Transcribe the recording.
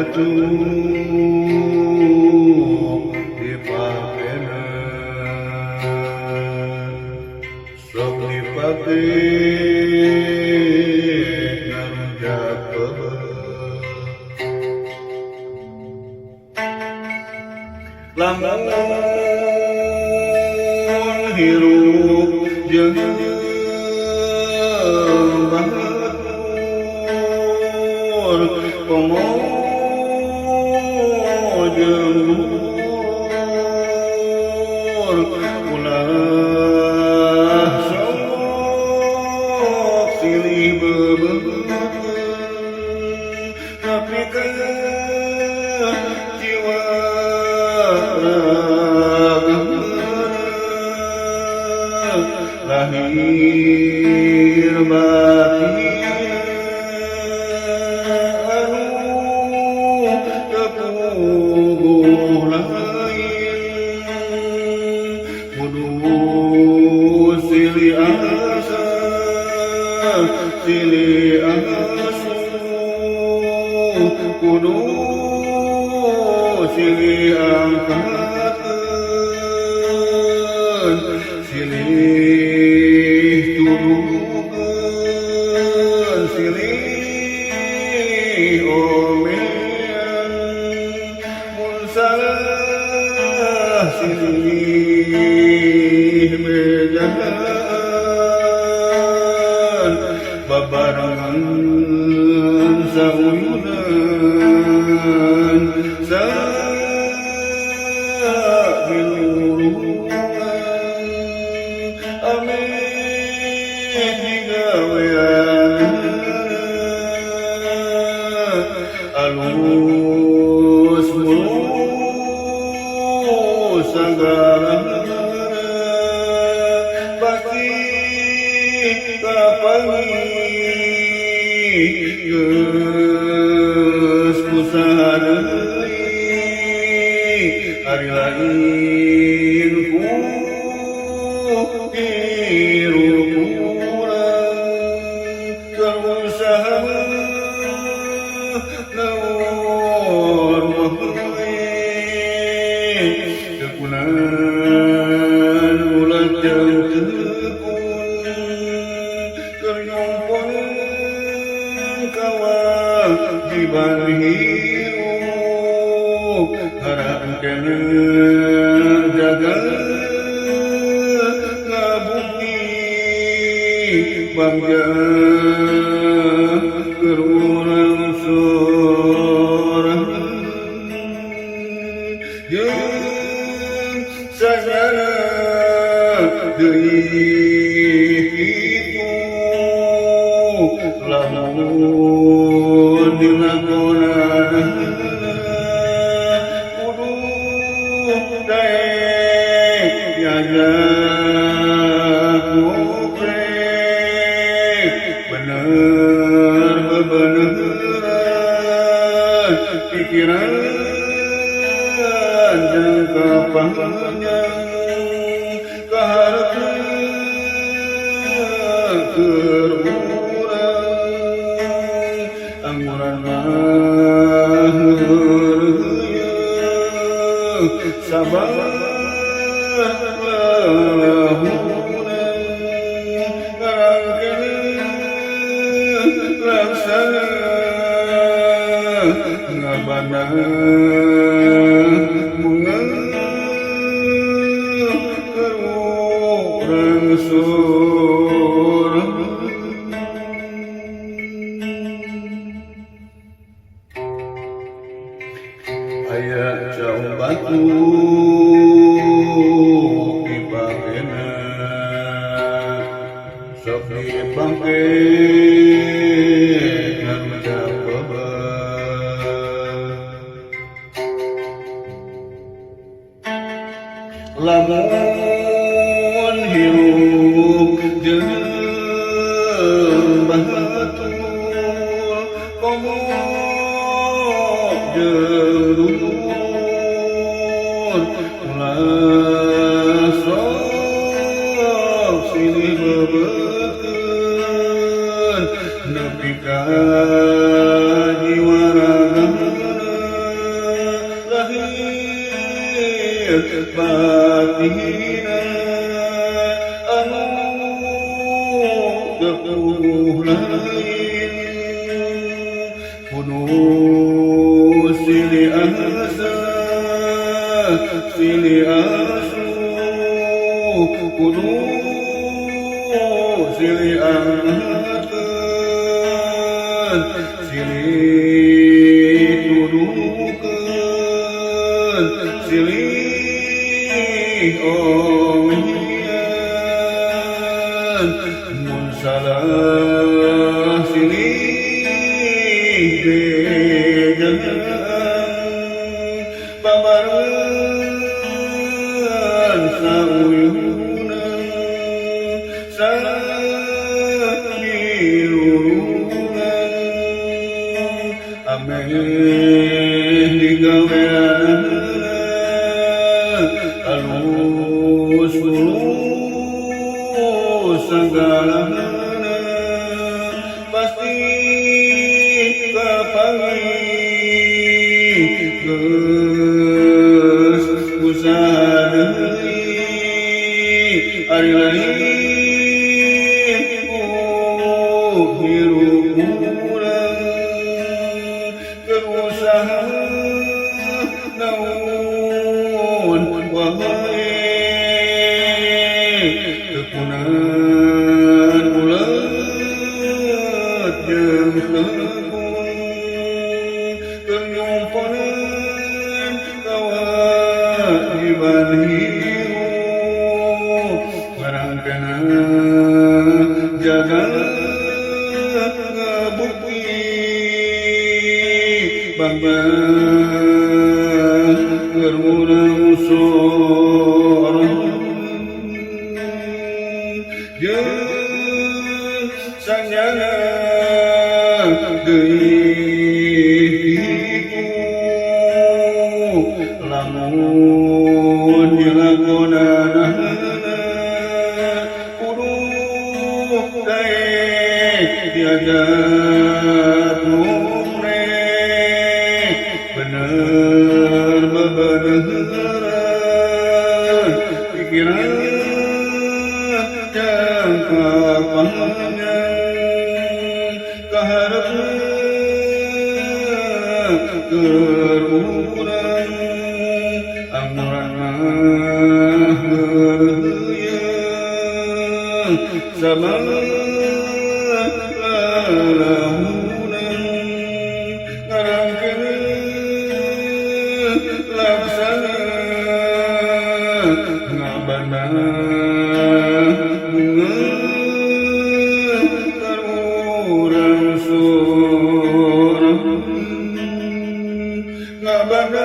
batu dipakena sok dipake ngarujak lamun hirup jeung batur komo jeung ulah sok silih bebeun tapi ke jiwa lahir batin anu tepuguh lain kudu silih asa silih asu kudu silih angkatkeun silih tuduhkeun silih omean mun salah silih bejahan babarengan sauyunan alus mulus sanggara pasti kapangi geus usaha deui ari lain ku hirup urang berusaha naon tekunan ulah jeung tekun keur nyongkoneun kawajiban hirup harapkeun jaga ngabukti bangga keur urang jeung sajana deui kitu lamun dilakonan kudu daek diajak ngobrek bener bebeneran pikiran jangka panjang kaharepkeun keur urang amuran mah heureuh sabar lahunan ngarangkeun laksana ngabana aya jauh batu dipakena sok dipangke ngarujak beban lamun hirup jeung batur komo jeung ulah sok silih bebeun nepi ka jiwa ragana batina anu kepuh lain kudu silih asa silih asu kudu silih angkeun silih tuduhkeun silih omieun mun salah silih bejalan babareun sauyunan sabilurunan ameh digawean alus tulus sagalana pasti kapanggih geus usaha deui ari lain hirup urang keur usaha naon wae tekunan ulet jeung tekun keur nyumpanan kawajiban hirup ngarangkena jaga ngabukti bangga keur urang sorong jeung sanjana deui lamun dilakonana kudu daek tiada tumrek bener bebeneran pikiran jangka panjang kaharepna keur urang amuran mah heuyeung samalalahunan ngarangkeun laksana ngabana urang sorong ngabana